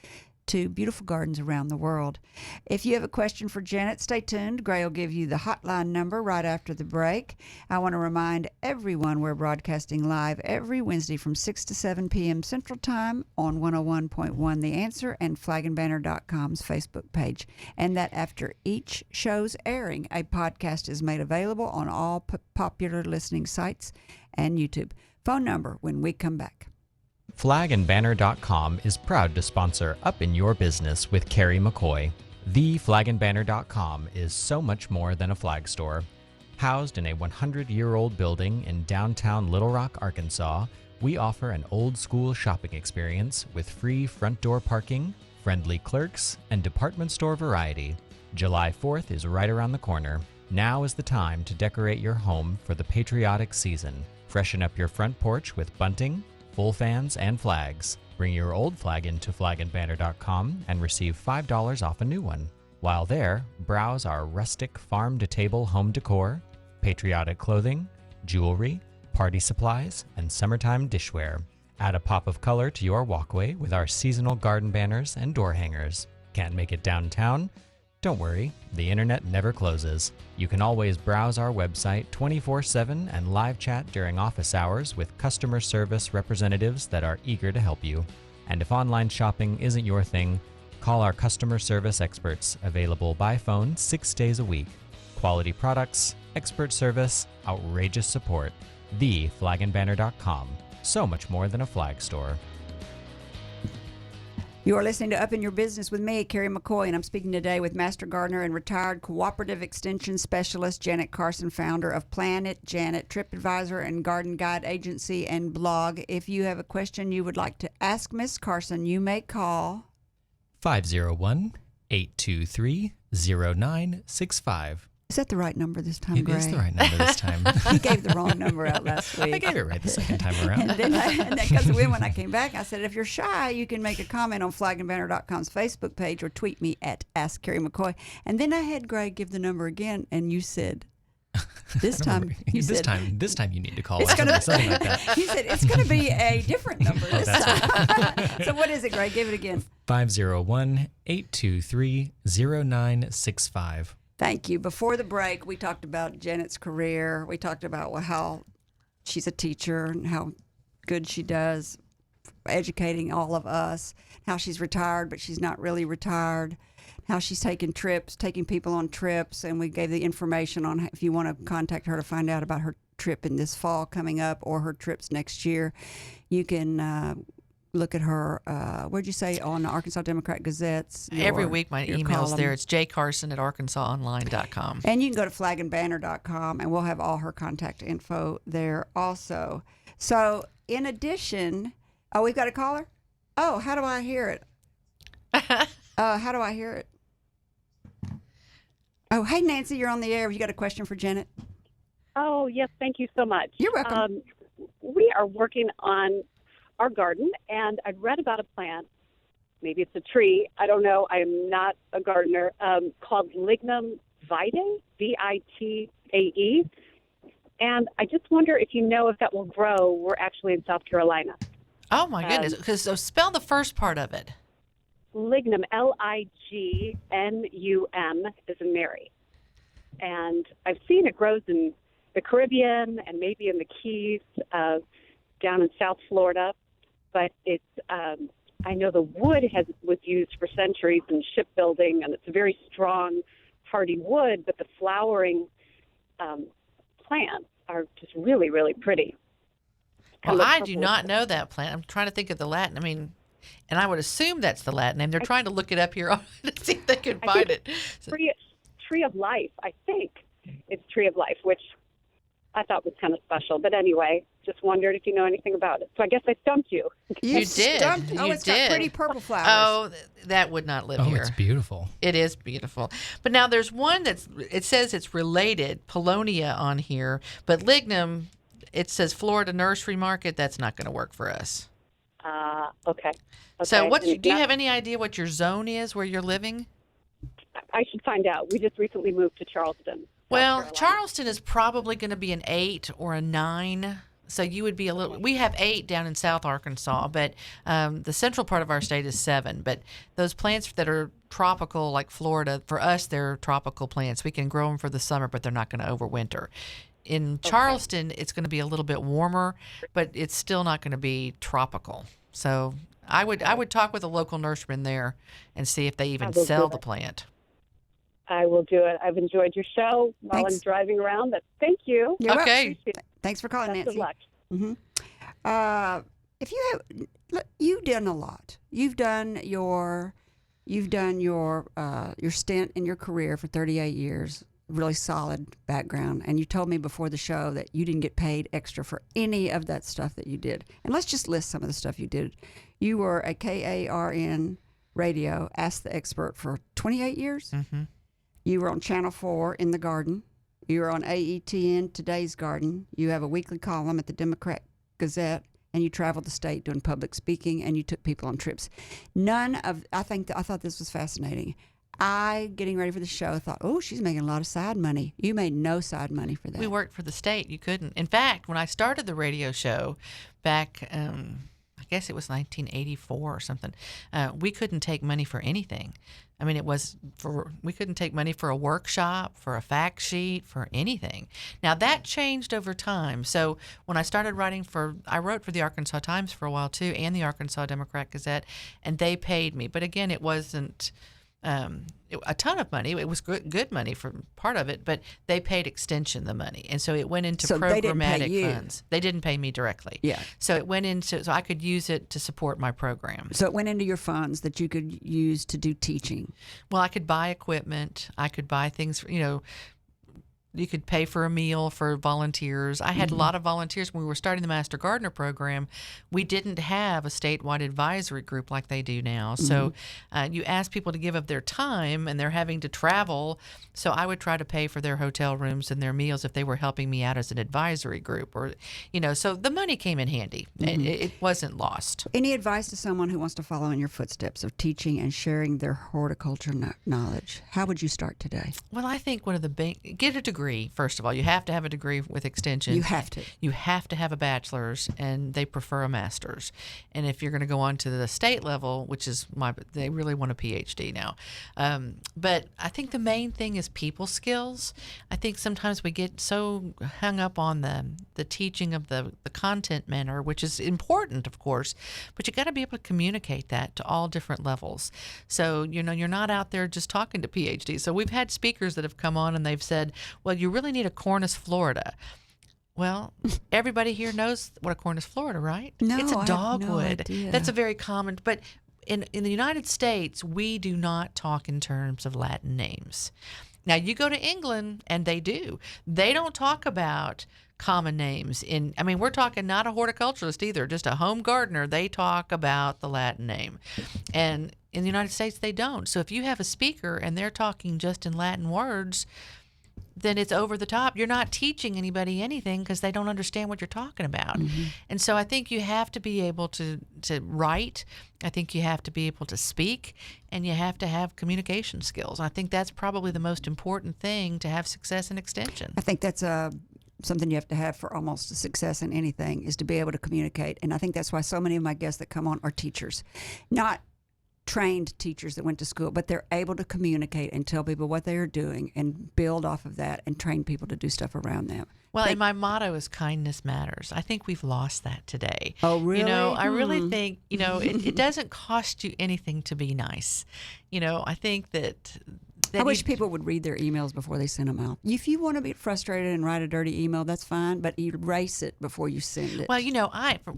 to beautiful gardens around the world. If you have a question for Janet, stay tuned. Gray will give you the hotline number right after the break. I want to remind everyone we're broadcasting live every Wednesday from 6 to 7 p.m. Central Time on 101.1 The Answer and flagandbanner.com's Facebook page. And that after each show's airing, a podcast is made available on all popular listening sites and YouTube. Phone number when we come back. Flagandbanner.com is proud to sponsor Up in Your Business with Kerry McCoy. Flagandbanner.com is so much more than a flag store. Housed in a 100-year-old building in downtown Little Rock, Arkansas, we offer an old-school shopping experience with free front door parking, friendly clerks, and department store variety. July 4th is right around the corner. Now is the time to decorate your home for the patriotic season. Freshen up your front porch with bunting, full fans, and flags. Bring your old flag into flagandbanner.com and receive $5 off a new one. While there, browse our rustic farm-to-table home decor, patriotic clothing, jewelry, party supplies, and summertime dishware. Add a pop of color to your walkway with our seasonal garden banners and door hangers. Can't make it downtown? Don't worry, the internet never closes. You can always browse our website 24/7 and live chat during office hours with customer service representatives that are eager to help you. And if online shopping isn't your thing, call our customer service experts, available by phone 6 days a week. Quality products, expert service, outrageous support. Flagandbanner.com. So much more than a flag store. You are listening to Up in Your Business with me, Kerry McCoy, and I'm speaking today with Master Gardener and retired Cooperative Extension Specialist Janet Carson, founder of Planit, Janet, TripAdvisor, and Garden Guide Agency and blog. If you have a question you would like to ask Miss Carson, you may call 501-823-0965. Is that the right number this time, It Gray? is the right number this time. He gave the wrong number out last week. I gave it right the second time around. And then because when I came back, I said, if you're shy, you can make a comment on flagandbanner.com's Facebook page or tweet me at Ask Kerry McCoy. And then I had Greg give the number again, and you said, this time, This time you need to call It's it gonna- something like that. you said, it's going to be a different number this that's time. So what is it, Greg? Give it again. 501-823-0965. Thank you. Before the break, we talked about Janet's career. We talked about how she's a teacher and how good she does educating all of us, how she's retired, but she's not really retired, how she's taking people on trips, and we gave the information on if you want to contact her to find out about her trip in this fall coming up or her trips next year. You can look at her, what'd you say, on the Arkansas Democrat Gazette's? Every week my your email's column. there. It's jcarson@arkansasonline.com. And you can go to flagandbanner.com, and we'll have all her contact info there also. So, in addition, we've got a caller? Oh, how do I hear it? How do I hear it? Oh, hey, Nancy, you're on the air. You got a question for Janet? Oh, yes, thank you so much. You're welcome. We are working on our garden, and I'd read about a plant, maybe it's a tree, I don't know, I am not a gardener, called Lignum vitae, Vitae, and I just wonder if you know if that will grow. We're actually in South Carolina. Oh, my goodness. So spell the first part of it. Lignum, Lignum, is in Mary. And I've seen it grows in the Caribbean and maybe in the Keys, down in South Florida. But it's, I know the wood was used for centuries in shipbuilding, and it's a very strong, hardy wood, but the flowering plant are just really, really pretty. Well, Kind of I purple. do not know that plant. I'm trying to think of the Latin. I mean, and I would assume that's the Latin name. They're trying to look it up here to see if they can find it. Tree of life, I think it's tree of life, which I thought was kind of special. But anyway, just wondered if you know anything about it. So I guess I stumped you. You did. Stumped. Oh, You it's did. got pretty purple flowers. Oh, that would not live Oh, here. it's beautiful. It is beautiful. But now there's one it says it's related, Paulownia on here, but lignum, it says Florida Nursery Market. That's not going to work for us. Okay. So And do you have any idea what your zone is where you're living? I should find out. We just recently moved to Charleston. South Well, Carolina. Charleston is probably going to be an 8 or a 9. So you would be a little. We have 8 down in South Arkansas, but the central part of our state is 7. But those plants that are tropical, like Florida, for us, they're tropical plants. We can grow them for the summer, but they're not going to overwinter. In Charleston, it's going to be a little bit warmer, but it's still not going to be tropical. So I would talk with a local nurseryman there and see if they even will sell do the it. plant. I will do it. I've enjoyed your show while Thanks. I'm driving around. But thank you. You're welcome. Okay. Appreciate it. Thanks for calling, Best of Nancy. luck. If you have, look, you've done a lot. You've done your stint in your career for 38 years. Really solid background. And you told me before the show that you didn't get paid extra for any of that stuff that you did. And let's just list some of the stuff you did. You were a KARN radio, Ask the Expert, for 28 years. Mm-hmm. You were on Channel 4 in the Garden. You were on AETN, Today's Garden. You have a weekly column at the Democrat Gazette, and you traveled the state doing public speaking, and you took people on trips. I thought this was fascinating. Getting ready for the show, thought, oh, she's making a lot of side money. You made no side money for that. We worked for the state. You couldn't. In fact, when I started the radio show back, I guess it was 1984 or something, we couldn't take money for anything. I mean, we couldn't take money for a workshop, for a fact sheet, for anything. Now, that changed over time. So when I started I wrote for the Arkansas Times for a while, too, and the Arkansas Democrat Gazette, and they paid me. But again, it wasn't a ton of money. It was good money for part of it, but they paid Extension the money. And so it went into So they didn't pay programmatic you. funds. They didn't pay me directly. Yeah. So it went into, so I could use it to support my program. So it went into your funds that you could use to do teaching. Well, I could buy equipment. I could buy things, you could pay for a meal for volunteers. I had a lot of volunteers when we were starting the Master Gardener program. We didn't have a statewide advisory group like they do now. So you ask people to give of their time, and they're having to travel. So I would try to pay for their hotel rooms and their meals if they were helping me out as an advisory group, or so the money came in handy. It wasn't lost. Any advice to someone who wants to follow in your footsteps of teaching and sharing their horticulture knowledge? How would you start today? Well, I think one of the get a degree. First of all, you have to have a degree with Extension. You have to. You have to have a bachelor's, and they prefer a master's. And if you're going to go on to the state level, which is they really want a PhD now. But I think the main thing is people skills. I think sometimes we get so hung up on the teaching of the content manner, which is important, of course, but you got to be able to communicate that to all different levels. So, you're not out there just talking to PhDs. So we've had speakers that have come on and they've said, well, you really need a Cornus Florida. Well, everybody here knows what a Cornus Florida, right? No, it's a I have no dogwood. idea. That's a very common, but in the United States, we do not talk in terms of Latin names. Now, you go to England, and they do. They don't talk about common names. We're talking not a horticulturalist either, just a home gardener. They talk about the Latin name. And in the United States, they don't. So if you have a speaker and they're talking just in Latin words, then it's over the top. You're not teaching anybody anything because they don't understand what you're talking about. And so I think you have to be able to write. I think you have to be able to speak, and you have to have communication skills. I think that's probably the most important thing to have success in Extension. I think that's something you have to have for almost a success in anything, is to be able to communicate. And I think that's why so many of my guests that come on are teachers. Not trained teachers that went to school, but they're able to communicate and tell people what they are doing and build off of that and train people to do stuff around them. Well, and my motto is kindness matters. I think we've lost that today. Oh, really? I really think, it doesn't cost you anything to be nice. I think that I wish people would read their emails before they send them out. If you want to be frustrated and write a dirty email, that's fine, but erase it before you send it. Well,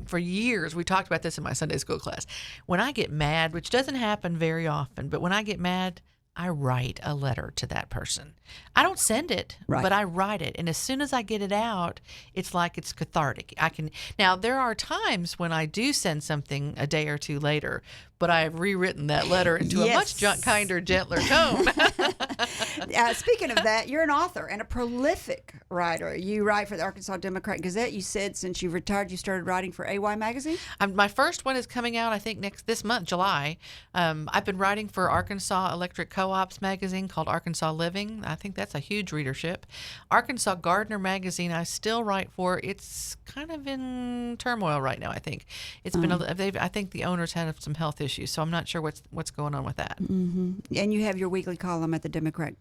for years, we talked about this in my Sunday school class. When I get mad, which doesn't happen very often, but when I get mad, I write a letter to that person. I don't send it, but I write it. And as soon as I get it out, it's like it's cathartic. Now, there are times when I do send something a day or two later, but I have rewritten that letter into a much kinder, gentler tone. Speaking of that, you're an author and a prolific writer. You write for the Arkansas Democrat Gazette. You said since you retired, you started writing for AY Magazine? My first one is coming out, I think, this month, July. I've been writing for Arkansas Electric Co-op's magazine called Arkansas Living. I think that's a huge readership. Arkansas Gardener magazine, I still write for. It's kind of in turmoil right now, I think. It's been. I think the owners had some health issues, so I'm not sure what's going on with that. Mm-hmm. And you have your weekly column at the Democrat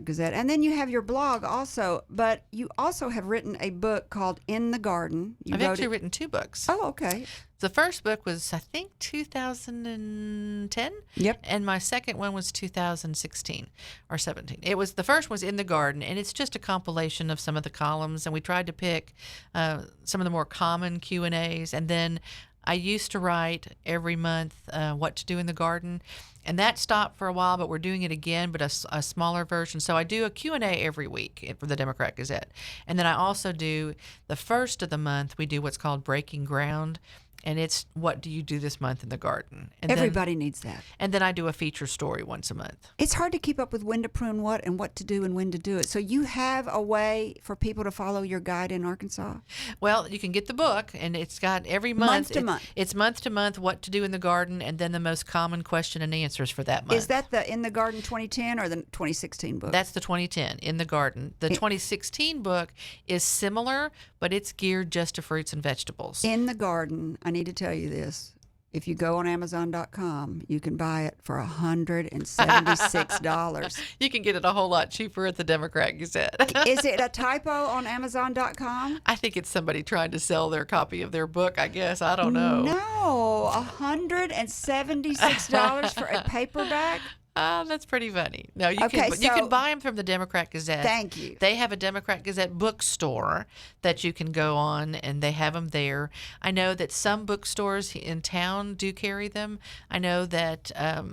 Gazette, and then you have your blog also. But you also have written a book called In the Garden. I've actually written 2 books. Oh, okay. The first book was, I think, 2010. Yep. And my second one was 2016 or 17. The first was In the Garden, and it's just a compilation of some of the columns, and we tried to pick some of the more common Q&As, and then I used to write every month what to do in the garden, and that stopped for a while, but we're doing it again, but a smaller version. So I do a Q&A every week for the Democrat Gazette. And then I also do, the first of the month, we do what's called Breaking Ground, and it's what do you do this month in the garden. And everybody needs that. And then I do a feature story once a month. It's hard to keep up with when to prune what and what to do and when to do it. So you have a way for people to follow your guide in Arkansas? Well, you can get the book, and it's got every month. Month to month. It's month to month, what to do in the garden, and then the most common question and answers for that month. Is that the In the Garden 2010 or the 2016 book? That's the 2010, In the Garden. The 2016 book is similar, but it's geared just to fruits and vegetables. In the Garden, I need to tell you this. If you go on Amazon.com, you can buy it for $176. You can get it a whole lot cheaper at the Democrat Gazette. Is it a typo on Amazon.com? I think it's somebody trying to sell their copy of their book, I guess. I don't know. No, $176 for a paperback? That's pretty funny. No, you can buy them from the Democrat Gazette. Thank you. They have a Democrat Gazette bookstore that you can go on, and they have them there. I know that some bookstores in town do carry them. I know that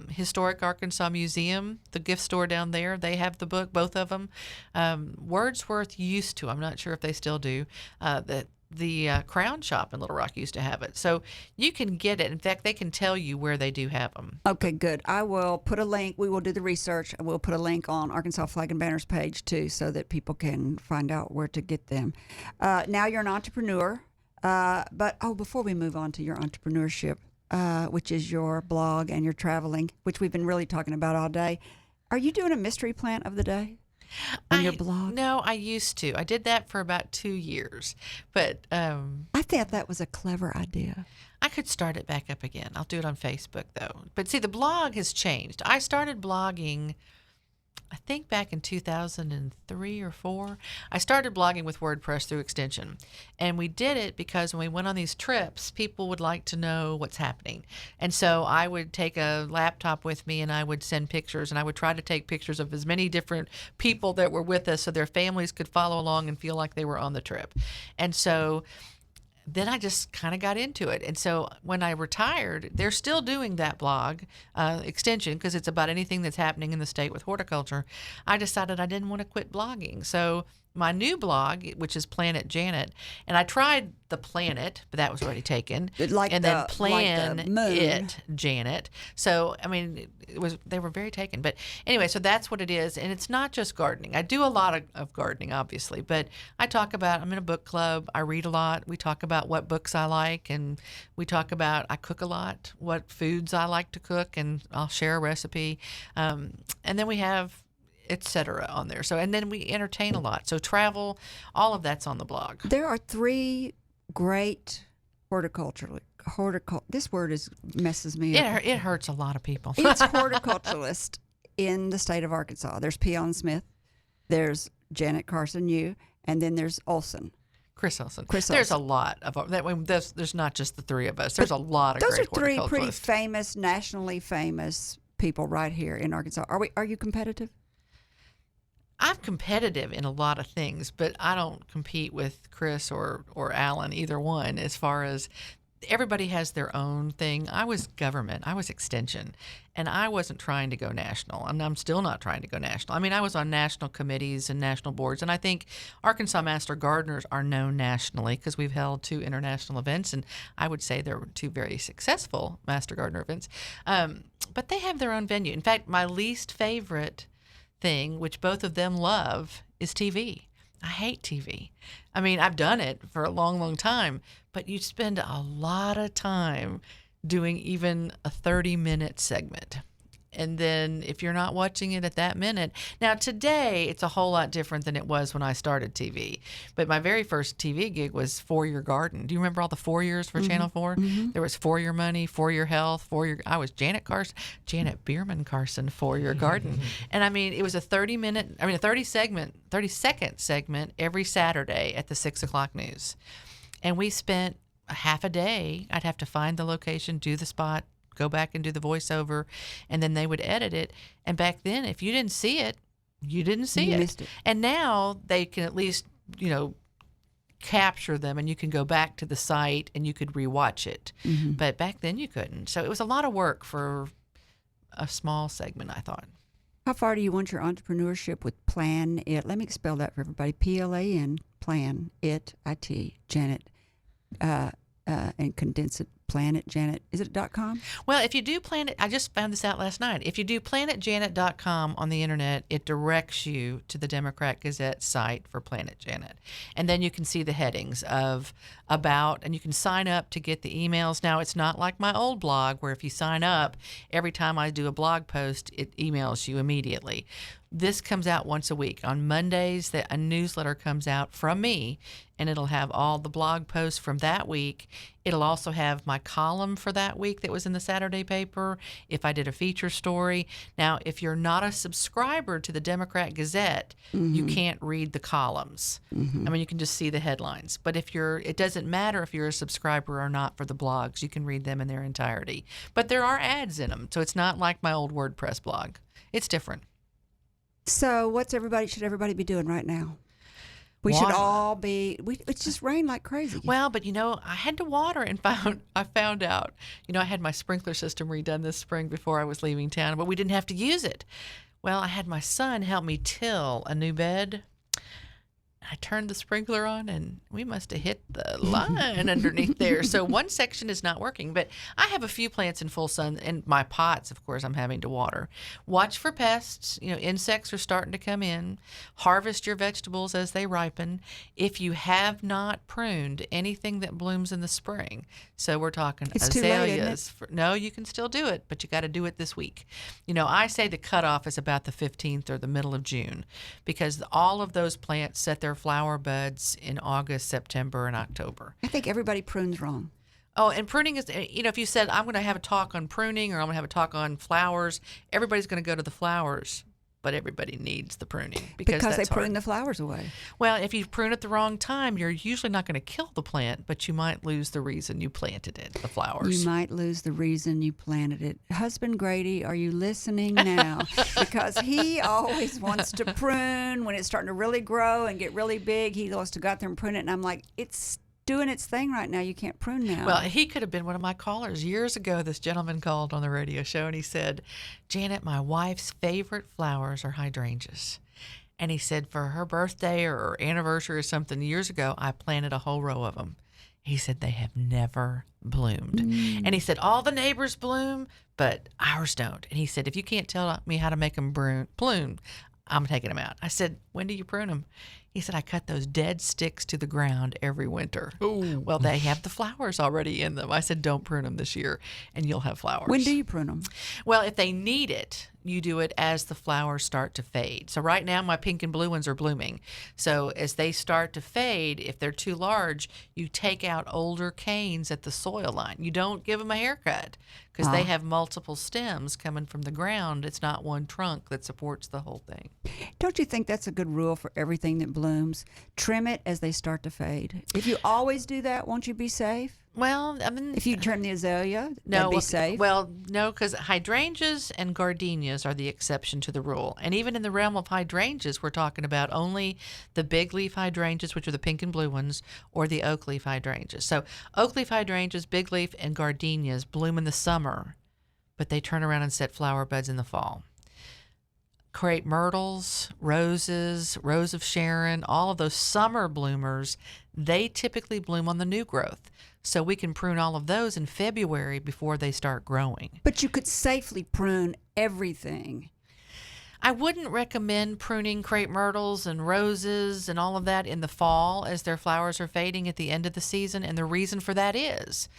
Historic Arkansas Museum, the gift store down there, they have the book, both of them. Wordsworth used to. I'm not sure if they still do. The Crown Shop in Little Rock used to have it. So you can get it. In fact, they can tell you where they do have them. Okay, good. I will put a link. We will do the research. We'll put a link on Arkansas Flag and Banners page, too, so that people can find out where to get them. Now you're an entrepreneur. But before we move on to your entrepreneurship, which is your blog and your traveling, which we've been really talking about all day, are you doing a mystery plant of the day? On your blog? No, I used to. I did that for about 2 years. But I thought that was a clever idea. I could start it back up again. I'll do it on Facebook, though. But see, the blog has changed. I started blogging, I think back in 2003 or 4. I started blogging with WordPress through extension. And we did it because when we went on these trips, people would like to know what's happening. And so I would take a laptop with me and I would send pictures, and I would try to take pictures of as many different people that were with us so their families could follow along and feel like they were on the trip. And so then I just kind of got into it. And so when I retired, they're still doing that blog extension because it's about anything that's happening in the state with horticulture. I decided I didn't want to quit blogging. So my new blog, which is Planit Janet, and I tried the Planit, but that was already taken. Then Planit Janet. So I mean, they were very taken. But anyway, so that's what it is, and it's not just gardening. I do a lot of gardening, obviously, but I talk about. I'm in a book club. I read a lot. We talk about what books I like, and we talk about. I cook a lot. What foods I like to cook, and I'll share a recipe. And then we have etc. on there. So, and then we entertain a lot. So travel, all of that's on the blog. There are 3 great this word messes me up. It hurts a lot of people. It's horticulturalist in the state of Arkansas. There's Peon Smith, there's Janet Carson, and then there's Olson. Chris Olson. There's a lot of that. There's not just the 3 of us. There's a lot of great horticulturists. Those are 3 pretty famous, nationally famous people right here in Arkansas. Are you competitive? I'm competitive in a lot of things, but I don't compete with Chris or Alan, either one, as far as everybody has their own thing. I was government, I was extension, and I wasn't trying to go national, and I'm still not trying to go national. I mean, I was on national committees and national boards, and I think Arkansas Master Gardeners are known nationally because we've held 2 international events, and I would say they're 2 very successful Master Gardener events. But they have their own venue. In fact, my least favorite thing, which both of them love, is TV. I hate TV. I mean, I've done it for a long, long time, but you spend a lot of time doing even a 30-minute segment. And then if you're not watching it at that minute. Now, today, it's a whole lot different than it was when I started TV. But my very first TV gig was For Your Garden. Do you remember all the 4 years for Channel 4? Mm-hmm. There was For Your Money, For Your Health, I was Janet Bierman Carson, For Your Garden. And I mean, it was a 30-second segment every Saturday at the 6 o'clock news. And we spent a half a day. I'd have to find the location, do the spot, go back and do the voiceover, and then they would edit it. And back then, if you didn't see it, you didn't see it. Missed it. And now they can at least, capture them, and you can go back to the site and you could rewatch it. Mm-hmm. But back then you couldn't. So it was a lot of work for a small segment, I thought. How far do you want your entrepreneurship with Planit? Let me spell that for everybody. PLAN, Plan, It, IT, Janet, and condense it. Planit, Janet, is it .com? Well, if you do Planit, I just found this out last night. If you do planetjanet.com on the internet, it directs you to the Democrat Gazette site for Planit Janet. And then you can see the headings of about, and you can sign up to get the emails. Now, it's not like my old blog where if you sign up, every time I do a blog post, it emails you immediately. This comes out once a week. On Mondays, a newsletter comes out from me, and it'll have all the blog posts from that week. It'll also have my column for that week that was in the Saturday paper, if I did a feature story. Now, if you're not a subscriber to the Democrat Gazette, mm-hmm. you can't read the columns. Mm-hmm. I mean, you can just see the headlines. But it doesn't matter if you're a subscriber or not for the blogs. You can read them in their entirety. But there are ads in them, so it's not like my old WordPress blog. It's different. So should everybody be doing right now? We should all be. It's just rained like crazy. Well, but I had to water and I found out. I had my sprinkler system redone this spring before I was leaving town, but we didn't have to use it. Well, I had my son help me till a new bed. I turned the sprinkler on, and we must have hit the line underneath there. So one section is not working, but I have a few plants in full sun, and my pots, of course, I'm having to water. Watch for pests. Insects are starting to come in. Harvest your vegetables as they ripen. If you have not pruned anything that blooms in the spring, so we're talking it's azaleas. Too late, isn't it? No, you can still do it, but you got to do it this week. I say the cutoff is about the 15th or the middle of June, because all of those plants set their flower buds in August, September, and October. I think everybody prunes wrong. Oh, and pruning is, if you said, I'm going to have a talk on pruning or I'm going to have a talk on flowers, everybody's going to go to the flowers, but everybody needs the pruning because they that's prune hard. the flowers away. Well, if you prune at the wrong time, you're usually not going to kill the plant, but you might lose the reason you planted it, the flowers. You might lose the reason you planted it. Husband Grady, are you listening now? Because he always wants to prune when it's starting to really grow and get really big. He wants to go out there and prune it, and I'm like, it's doing its thing right now. You can't prune now. Well, he could have been one of my callers. Years ago, this gentleman called on the radio show, and he said, Janet, my wife's favorite flowers are hydrangeas. And he said for her birthday or anniversary or something years ago, I planted a whole row of them. He said they have never bloomed. And he said all the neighbors bloom, but ours don't. And he said, if you can't tell me how to make them bloom, I'm taking them out. I said, when do you prune them? He said, I cut those dead sticks to the ground every winter. Ooh. Well, they have the flowers already in them. I said, don't prune them this year, and you'll have flowers. When do you prune them? Well, if they need it, you do it as the flowers start to fade. So right now, my pink and blue ones are blooming. So as they start to fade, if they're too large, you take out older canes at the soil line. You don't give them a haircut because they have multiple stems coming from the ground. It's not one trunk that supports the whole thing. Don't you think that's a good rule for everything that blooms blooms. Trim it as they start to fade. If you always do that, won't you be safe? Well, I mean, If you trim the azalea, no, that'd be safe. Well, no, because hydrangeas and gardenias are the exception to the rule. And even in the realm of hydrangeas, we're talking about only the big leaf hydrangeas, which are the pink and blue ones, or the oak leaf hydrangeas. So oak leaf hydrangeas, big leaf, and gardenias bloom in the summer, but they turn around and set flower buds in the fall. Crape myrtles, roses, rose of Sharon, all of those summer bloomers, they typically bloom on the new growth. So we can prune all of those in February before they start growing. But you could safely prune everything. I wouldn't recommend pruning crepe myrtles and roses and all of that in the fall as their flowers are fading at the end of the season. And the reason for that is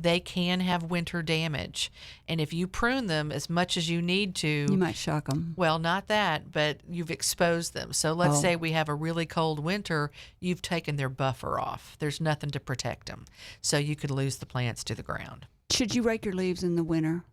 they can have winter damage. And if you prune them as much as you need to, You might shock them. well, not that, but you've exposed them. So let's say we have a really cold winter, you've taken their buffer off. There's nothing to protect them. So you could lose the plants to the ground. Should you rake your leaves in the winter,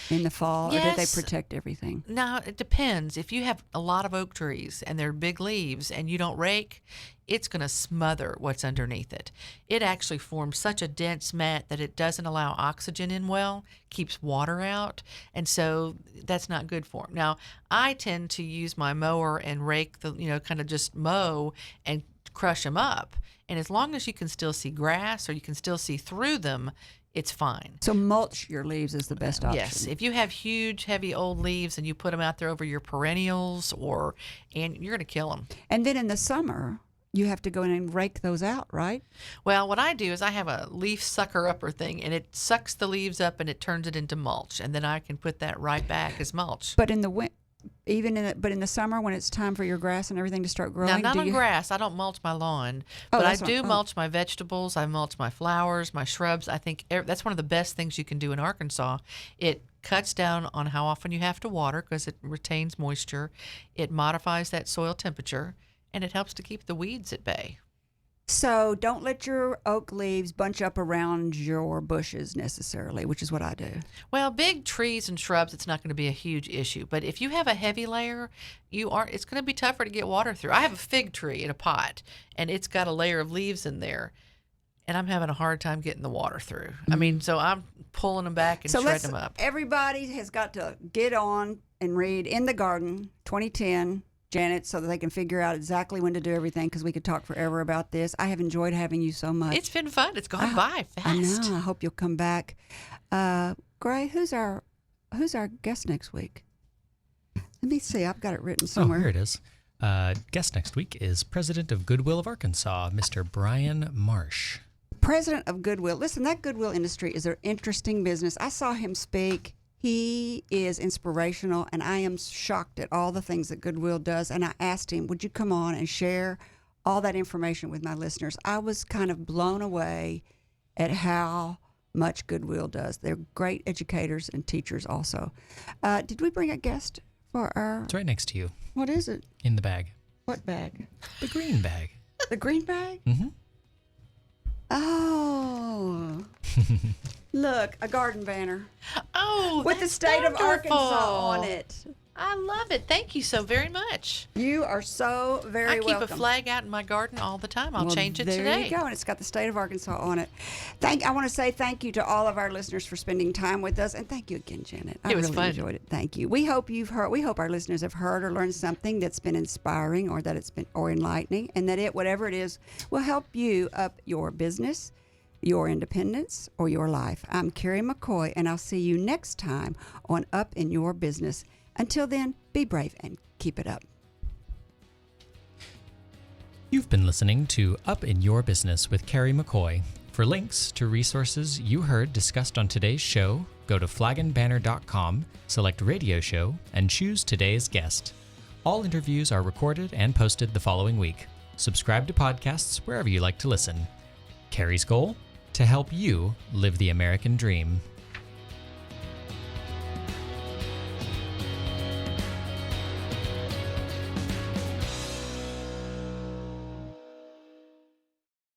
in the fall, or do they Yes. protect everything? Now, it depends. If you have a lot of oak trees and they're big leaves and you don't rake, it's going to smother what's underneath it. It actually forms such a dense mat that it doesn't allow oxygen in well, keeps water out, and so that's not good for them. Now, I tend to use my mower and rake kind of just mow and crush them up. And as long as you can still see grass or you can still see through them, it's fine. So mulch your leaves is the best option. Yes, if you have huge, heavy old leaves and you put them out there over your perennials, and you're going to kill them. And then in the summer, you have to go in and rake those out, right? Well, what I do is I have a leaf sucker upper thing, and it sucks the leaves up and it turns it into mulch, and then I can put that right back as mulch. But in the but in the summer when it's time for your grass and everything to start growing, Now, not on grass. I don't mulch my lawn, Oh, but I that's do right. Oh. mulch my vegetables. I mulch my flowers, my shrubs. I think that's one of the best things you can do in Arkansas. It cuts down on how often you have to water because it retains moisture. It modifies that soil temperature, and it helps to keep the weeds at bay. So don't let your oak leaves bunch up around your bushes necessarily, which is what I do. Well, big trees and shrubs, it's not going to be a huge issue. But if you have a heavy layer, it's going to be tougher to get water through. I have a fig tree in a pot, and it's got a layer of leaves in there, and I'm having a hard time getting the water through. I mean, so I'm pulling them back and shredding them up. Everybody has got to get on and read In the Garden 2010. Janet, so that they can figure out exactly when to do everything, because we could talk forever about this. I have enjoyed having you so much. It's been fun. It's gone by fast. I know. I hope you'll come back. Gray, who's our guest next week? Let me see. I've got it written somewhere. Oh, here it is. Guest next week is President of Goodwill of Arkansas, Mr. Brian Marsh. President of Goodwill. Listen, that Goodwill industry is an interesting business. I saw him speak. He is inspirational, and I am shocked at all the things that Goodwill does. And I asked him, would you come on and share all that information with my listeners? I was kind of blown away at how much Goodwill does. They're great educators and teachers also. Did we bring a guest for our... It's right next to you, What is it? in the bag. What bag? The green bag. The green bag? Mm-hmm. Oh. Look, a garden banner Oh, with the that's state of wonderful. Arkansas on it. I love it. Thank you so very much. You are so very I keep welcome. a flag out in my garden all the time. I'll Well, change it there today. you go, and it's got the state of Arkansas on it. I want to say thank you to all of our listeners for spending time with us, and thank you again, Janet. I It was really fun. enjoyed it. Thank you. We hope our listeners have heard or learned something that's been inspiring, or that it's been enlightening, and that whatever it is, will help you up your business, your independence, or your life. I'm Kerry McCoy, and I'll see you next time on Up in Your Business. Until then, be brave and keep it up. You've been listening to Up in Your Business with Kerry McCoy. For links to resources you heard discussed on today's show, go to flagandbanner.com, select Radio Show, and choose today's guest. All interviews are recorded and posted the following week. Subscribe to podcasts wherever you like to listen. Kerry's goal? To help you live the American dream.